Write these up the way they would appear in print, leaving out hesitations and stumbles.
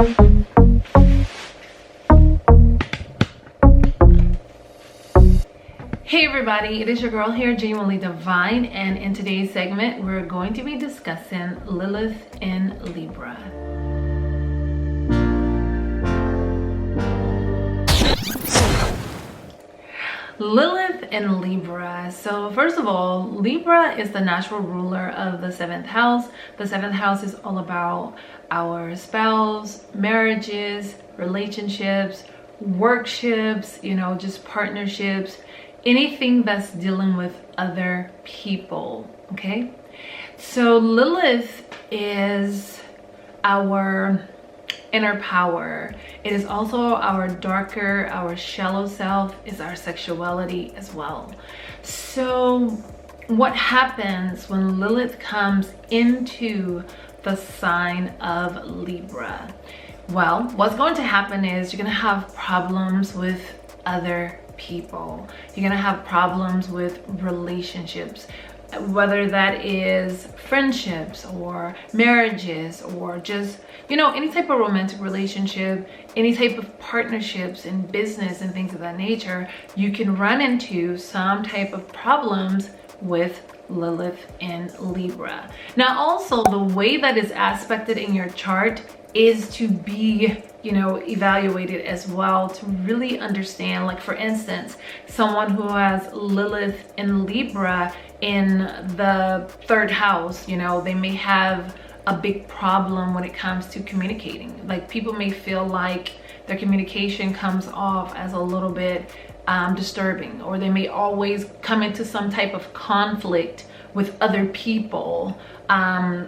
Hey everybody, it is your girl here, Genuinely Divine, and in today's segment we're going to be discussing Lilith in Libra. Lilith in Libra. So first of all, Libra is the natural ruler of the 7th house. The 7th house is all about our spouse, marriages, relationships, workships, you know, just partnerships, anything that's dealing with other people. Okay, so Lilith is our inner power. It is also our darker, our shallow self, is our sexuality as well. So what happens when Lilith comes into the sign of Libra? Well, what's going to happen is you're going to have problems with other people. You're going to have problems with relationships, whether that is friendships or marriages or just, you know, any type of romantic relationship, any type of partnerships in business and things of that nature. You can run into some type of problems with Lilith in Libra. Now also, the way that is aspected in your chart is to be, you know, evaluated as well, to really understand. Like for instance, someone who has Lilith in Libra in the 3rd house, you know, they may have a big problem when it comes to communicating. Like people may feel like their communication comes off as a little bit disturbing, or they may always come into some type of conflict with other people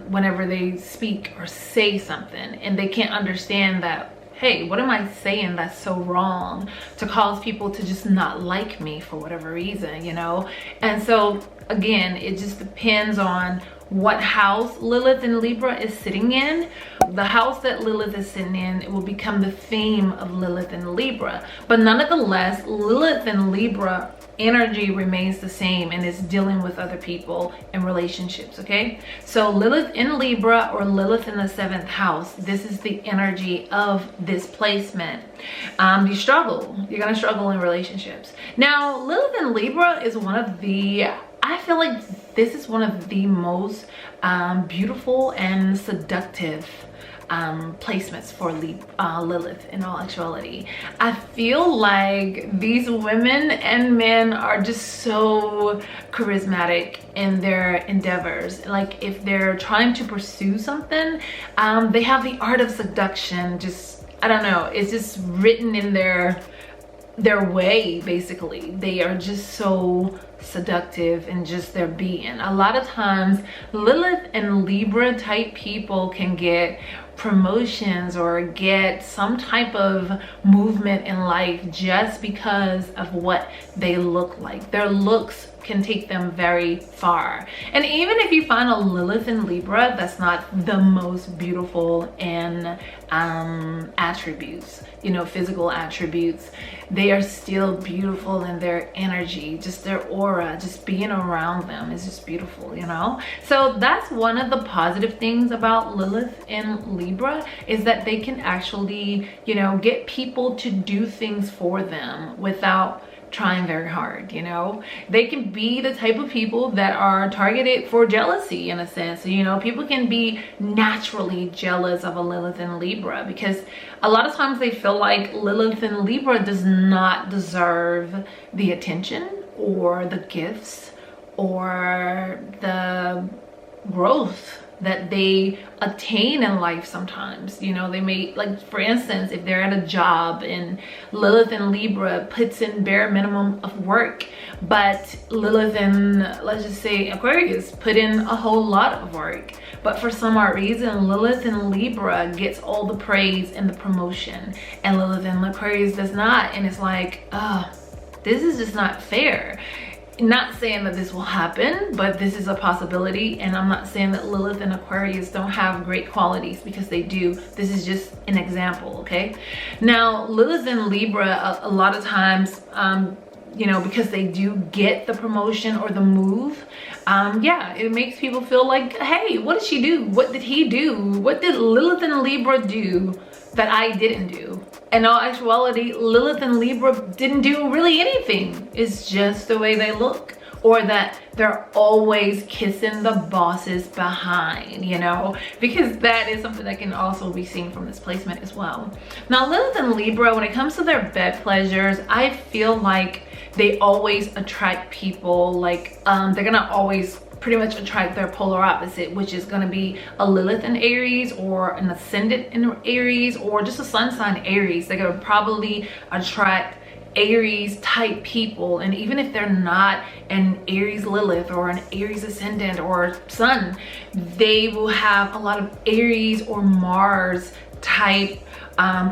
whenever they speak or say something, and they can't understand that, hey, what am I saying that's so wrong to cause people to just not like me for whatever reason, you know? And so again, it just depends on what house Lilith in Libra is sitting in. The house that Lilith is sitting in, it will become the theme of Lilith in Libra. But nonetheless, Lilith in Libra energy remains the same and is dealing with other people and relationships. Okay, so Lilith in Libra or Lilith in the 7th house, this is the energy of this placement. You're gonna struggle in relationships. Now Lilith in Libra is one of the, I feel like this is one of the most beautiful and seductive placements for Lilith in all actuality. I feel like these women and men are just so charismatic in their endeavors. Like if they're trying to pursue something, they have the art of seduction. Just, I don't know, it's just written in their way. Basically, they are just so seductive and just their being. A lot of times Lilith and Libra type people can get promotions or get some type of movement in life just because of what they look like. Their looks can take them very far. And even if you find a Lilith in Libra that's not the most beautiful in attributes, you know, physical attributes, they are still beautiful in their energy, just their aura, just being around them is just beautiful, you know? So that's one of the positive things about Lilith in Libra, is that they can actually, you know, get people to do things for them without trying very hard, you know? They can be the type of people that are targeted for jealousy in a sense. You know, people can be naturally jealous of a Lilith in Libra because a lot of times they feel like Lilith in Libra does not deserve the attention or the gifts or the growth that they attain in life sometimes. You know, they may, like for instance, if they're at a job and Lilith in Libra puts in bare minimum of work, but Lilith in, let's just say Aquarius, put in a whole lot of work, but for some odd reason Lilith in Libra gets all the praise and the promotion and Lilith in Aquarius does not, and it's like, oh, this is just not fair. Not saying that this will happen, but this is a possibility, and I'm not saying that Lilith and Aquarius don't have great qualities, because they do. This is just an example, okay? Now Lilith in Libra, a lot of times, you know, because they do get the promotion or the move, yeah, it makes people feel like, hey, what did she do? What did he do? What did Lilith in Libra do that I didn't do. In all actuality, Lilith and Libra didn't do really anything. It's just the way they look, or that they're always kissing the bosses behind, you know, because that is something that can also be seen from this placement as well. Now, Lilith and Libra, when it comes to their bed pleasures, I feel like they always attract people, like they're gonna always pretty much attract their polar opposite, which is going to be a Lilith in Aries, or an ascendant in Aries, or just a sun sign Aries. They're going to probably attract Aries type people, and even if they're not an Aries Lilith or an Aries ascendant or sun, they will have a lot of Aries or Mars type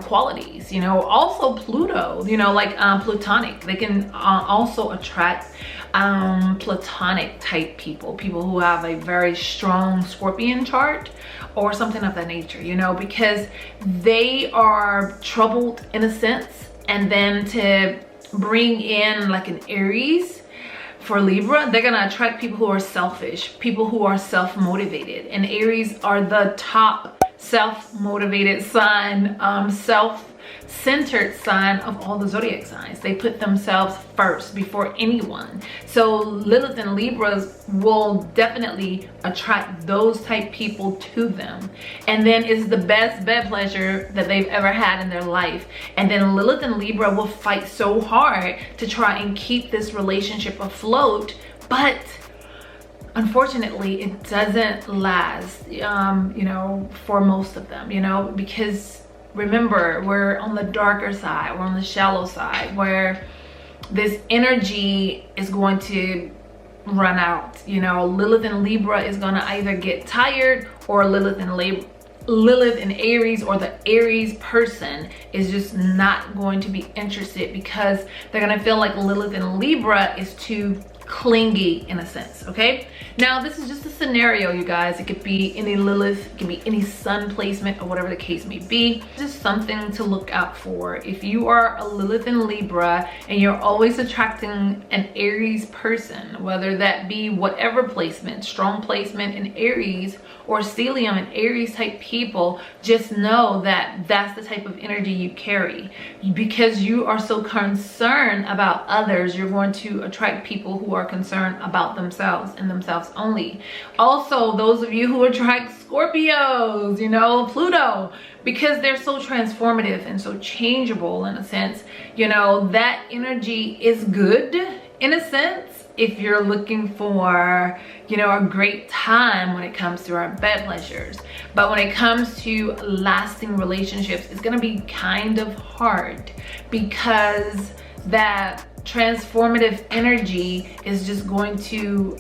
qualities, you know. Also Pluto, you know, like Plutonic, they can also attract Platonic type people who have a very strong Scorpion chart or something of that nature, you know, because they are troubled in a sense. And then to bring in like an Aries for Libra, they're gonna attract people who are selfish, people who are self-motivated, and Aries are the top self-motivated sign, self-centered sign of all the zodiac signs. They put themselves first before anyone. So Lilith and Libras will definitely attract those type people to them, and then it's the best bed pleasure that they've ever had in their life. And then Lilith and Libra will fight so hard to try and keep this relationship afloat, but unfortunately it doesn't last, you know, for most of them, you know, because remember, we're on the darker side, we're on the shallow side, where this energy is going to run out, you know. Lilith and Libra is going to either get tired, or Lilith and Aries, or the Aries person is just not going to be interested, because they're going to feel like Lilith and Libra is too clingy in a sense. Okay, now this is just a scenario, you guys. It could be any Lilith, it could be any sun placement, or whatever the case may be. Just something to look out for. If you are a Lilith and Libra and you're always attracting an Aries person, whether that be whatever placement, strong placement in Aries or stellium and Aries type people, just know that that's the type of energy you carry. Because you are so concerned about others, you're going to attract people who are concerned about themselves and themselves only. Also, those of you who attract Scorpios, you know, Pluto, because they're so transformative and so changeable in a sense, you know, that energy is good in a sense if you're looking for, you know, a great time when it comes to our bed pleasures. But when it comes to lasting relationships, it's gonna be kind of hard, because that transformative energy is just going to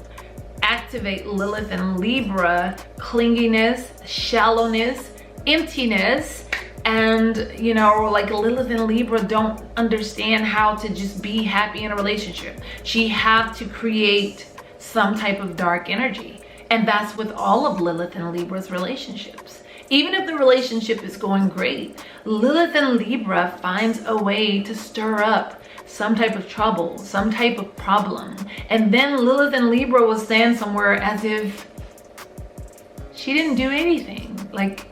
activate Lilith and Libra clinginess, shallowness, emptiness. And, you know, like Lilith and Libra don't understand how to just be happy in a relationship. She have to create some type of dark energy. And that's with all of Lilith and Libra's relationships. Even if the relationship is going great, Lilith and Libra finds a way to stir up some type of trouble, some type of problem. And then Lilith and Libra will stand somewhere as if she didn't do anything. Like,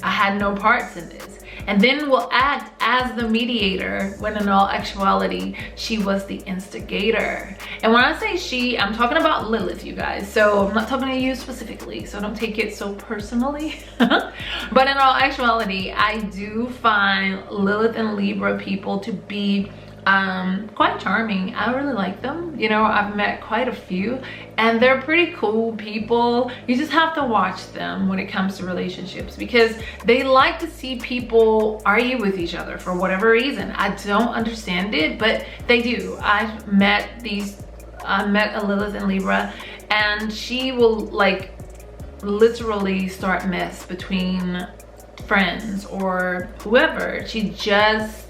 I had no parts in this. And then will act as the mediator, when in all actuality, she was the instigator. And when I say she, I'm talking about Lilith, you guys. So I'm not talking to you specifically, so don't take it so personally. But in all actuality, I do find Lilith and Libra people to be quite charming. I really like them. You know, I've met quite a few and they're pretty cool people. You just have to watch them when it comes to relationships, because they like to see people argue with each other for whatever reason. I don't understand it, but they do. I met a Lilith and Libra, and she will like literally start mess between friends or whoever. She just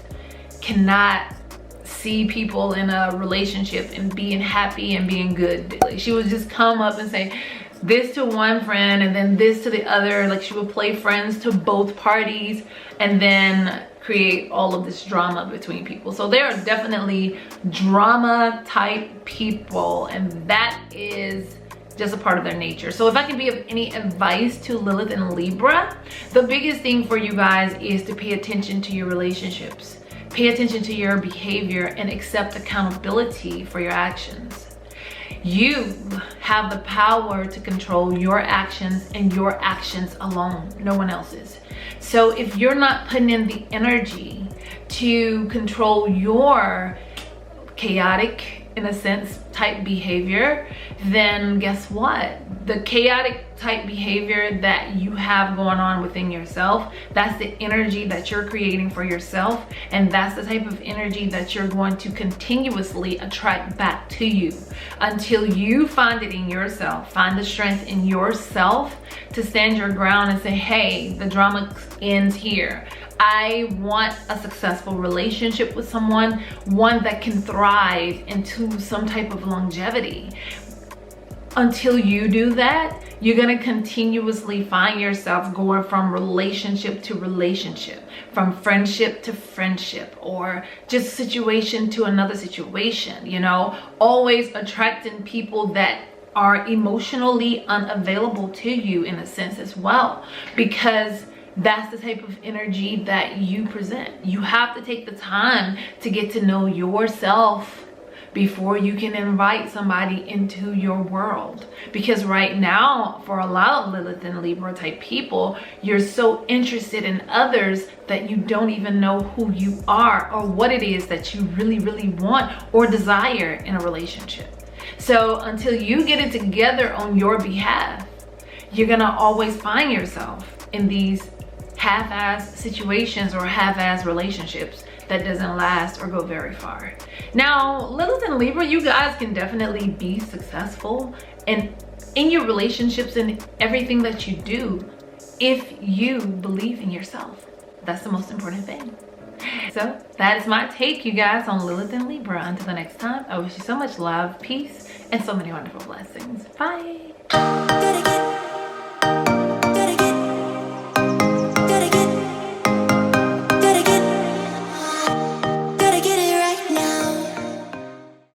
cannot see people in a relationship and being happy and being good. Like, she would just come up and say this to one friend and then this to the other. Like, she would play friends to both parties and then create all of this drama between people. So they are definitely drama type people, and that is just a part of their nature. So if I can be of any advice to Lilith and Libra, the biggest thing for you guys is to pay attention to your relationships. Pay attention to your behavior and accept accountability for your actions. You have the power to control your actions and your actions alone, no one else's. So if you're not putting in the energy to control your chaotic, in a sense, type behavior, then guess what? The chaotic type behavior that you have going on within yourself, that's the energy that you're creating for yourself, and that's the type of energy that you're going to continuously attract back to you until you find it in yourself. Find the strength in yourself to stand your ground and say, hey, the drama ends here. I want a successful relationship with someone, one that can thrive into some type of longevity. Until you do that, you're gonna continuously find yourself going from relationship to relationship, from friendship to friendship, or just situation to another situation, you know, always attracting people that are emotionally unavailable to you in a sense as well, because that's the type of energy that you present. You have to take the time to get to know yourself before you can invite somebody into your world. Because right now, for a lot of Lilith and Libra type people, you're so interested in others that you don't even know who you are or what it is that you really, really want or desire in a relationship. So until you get it together on your behalf, you're gonna always find yourself in these half-ass situations or half-ass relationships that doesn't last or go very far. Now, Lilith and Libra, you guys can definitely be successful and in your relationships and everything that you do if you believe in yourself. That's the most important thing. So that is my take, you guys, on Lilith and Libra. Until the next time, I wish you so much love, peace, and so many wonderful blessings. Bye.